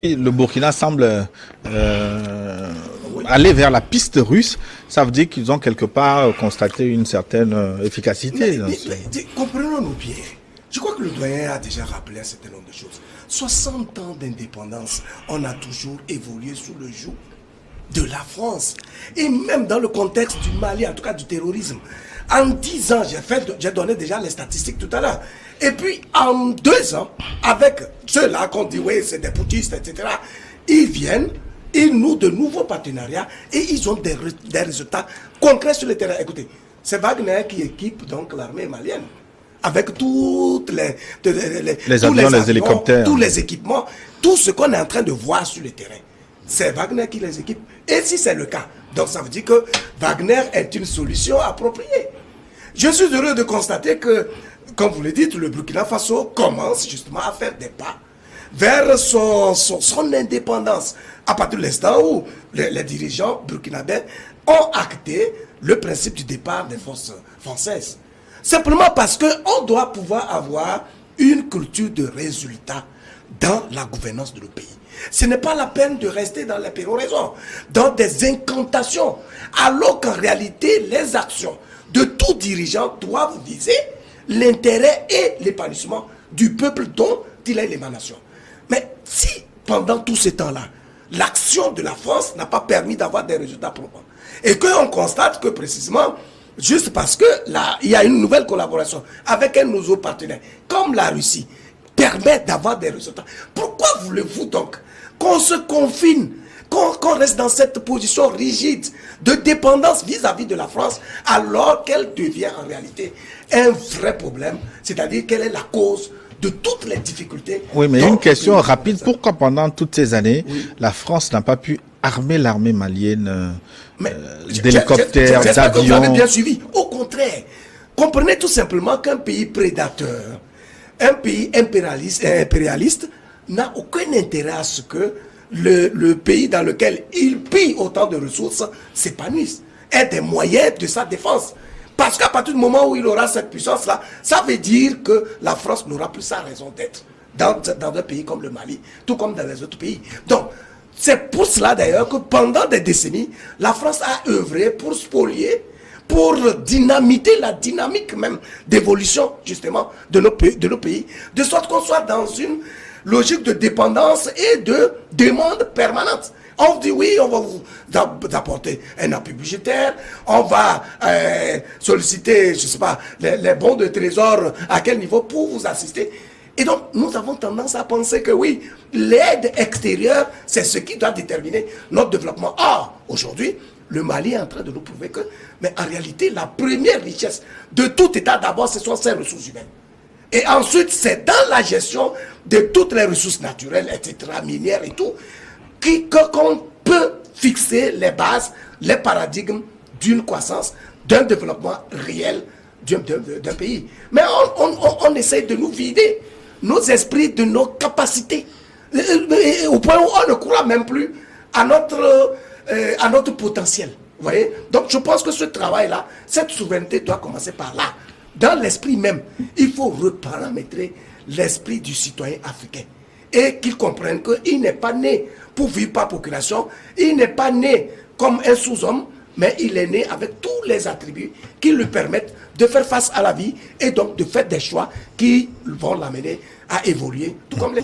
Le Burkina semble aller vers la piste russe. Ça veut dire qu'ils ont quelque part constaté une certaine efficacité. Comprenons-nous bien. Je crois que le doyen a déjà rappelé un certain nombre de choses. 60 ans d'indépendance, on a toujours évolué sous le joug de la France. Et même dans le contexte du Mali, en tout cas du terrorisme. En 10 ans, j'ai donné déjà les statistiques tout à l'heure. Et puis, en 2 ans, avec ceux-là qu'on dit, oui, c'est des putschistes, etc., ils viennent, ils nouent de nouveaux partenariats et ils ont des résultats concrets sur le terrain. Écoutez, c'est Wagner qui équipe donc l'armée malienne avec toutes les avions, les hélicoptères, tous les équipements, tout ce qu'on est en train de voir sur le terrain. C'est Wagner qui les équipe. Et si c'est le cas, donc ça veut dire que Wagner est une solution appropriée. Je suis heureux de constater que, comme vous le dites, le Burkina Faso commence justement à faire des pas vers son indépendance. À partir de l'instant où les dirigeants burkinabés ont acté le principe du départ des forces françaises. Simplement parce qu'on doit pouvoir avoir une culture de résultat dans la gouvernance de le pays. Ce n'est pas la peine de rester dans les péroraisons, dans des incantations, alors qu'en réalité, les actions de tout dirigeant doivent viser l'intérêt et l'épanouissement du peuple dont il est l'émanation. Mais si, pendant tout ce temps-là, l'action de la France n'a pas permis d'avoir des résultats probants, et qu'on constate que précisément, juste parce que là, il y a une nouvelle collaboration avec un nouveau partenaire, comme la Russie, permet d'avoir des résultats. Pourquoi voulez-vous donc qu'on se confine, qu'on reste dans cette position rigide de dépendance vis-à-vis de la France, alors qu'elle devient en réalité un vrai problème, c'est-à-dire quelle est la cause de toutes les difficultés. Oui, mais une question rapide, pourquoi pendant toutes ces années, la France n'a pas pu armer l'armée malienne d'hélicoptères, d'avions? Vous avez bien suivi. Au contraire, comprenez tout simplement qu'un pays prédateur, un pays impérialiste n'a aucun intérêt à ce que le pays dans lequel il pille autant de ressources s'épanouisse, ait des moyens de sa défense. Parce qu'à partir du moment où il aura cette puissance-là, ça veut dire que la France n'aura plus sa raison d'être dans un pays comme le Mali, tout comme dans les autres pays. Donc, c'est pour cela d'ailleurs que pendant des décennies, la France a œuvré pour spolier, pour dynamiter la dynamique même d'évolution justement de nos pays, de sorte qu'on soit dans une logique de dépendance et de demande permanente. On dit oui, on va vous apporter un appui budgétaire, on va solliciter, je ne sais pas, les bons de trésor, à quel niveau pour vous assister. Et donc, nous avons tendance à penser que oui, l'aide extérieure, c'est ce qui doit déterminer notre développement. Or, aujourd'hui, le Mali est en train de nous prouver que, mais en réalité, la première richesse de tout État, d'abord, ce sont ses ressources humaines. Et ensuite, c'est dans la gestion de toutes les ressources naturelles, etc., minières et tout, qu'on peut fixer les bases, les paradigmes d'une croissance, d'un développement réel d'un pays. Mais on essaye de nous vider nos esprits de nos capacités, au point où on ne croit même plus à notre potentiel. Vous voyez? Donc je pense que ce travail-là, cette souveraineté doit commencer par là. Dans l'esprit même, il faut reparamétrer l'esprit du citoyen africain. Et qu'il comprenne qu'il n'est pas né pour vivre par procuration, il n'est pas né comme un sous-homme, mais il est né avec tous les attributs qui lui permettent de faire face à la vie et donc de faire des choix qui vont l'amener à évoluer, tout comme les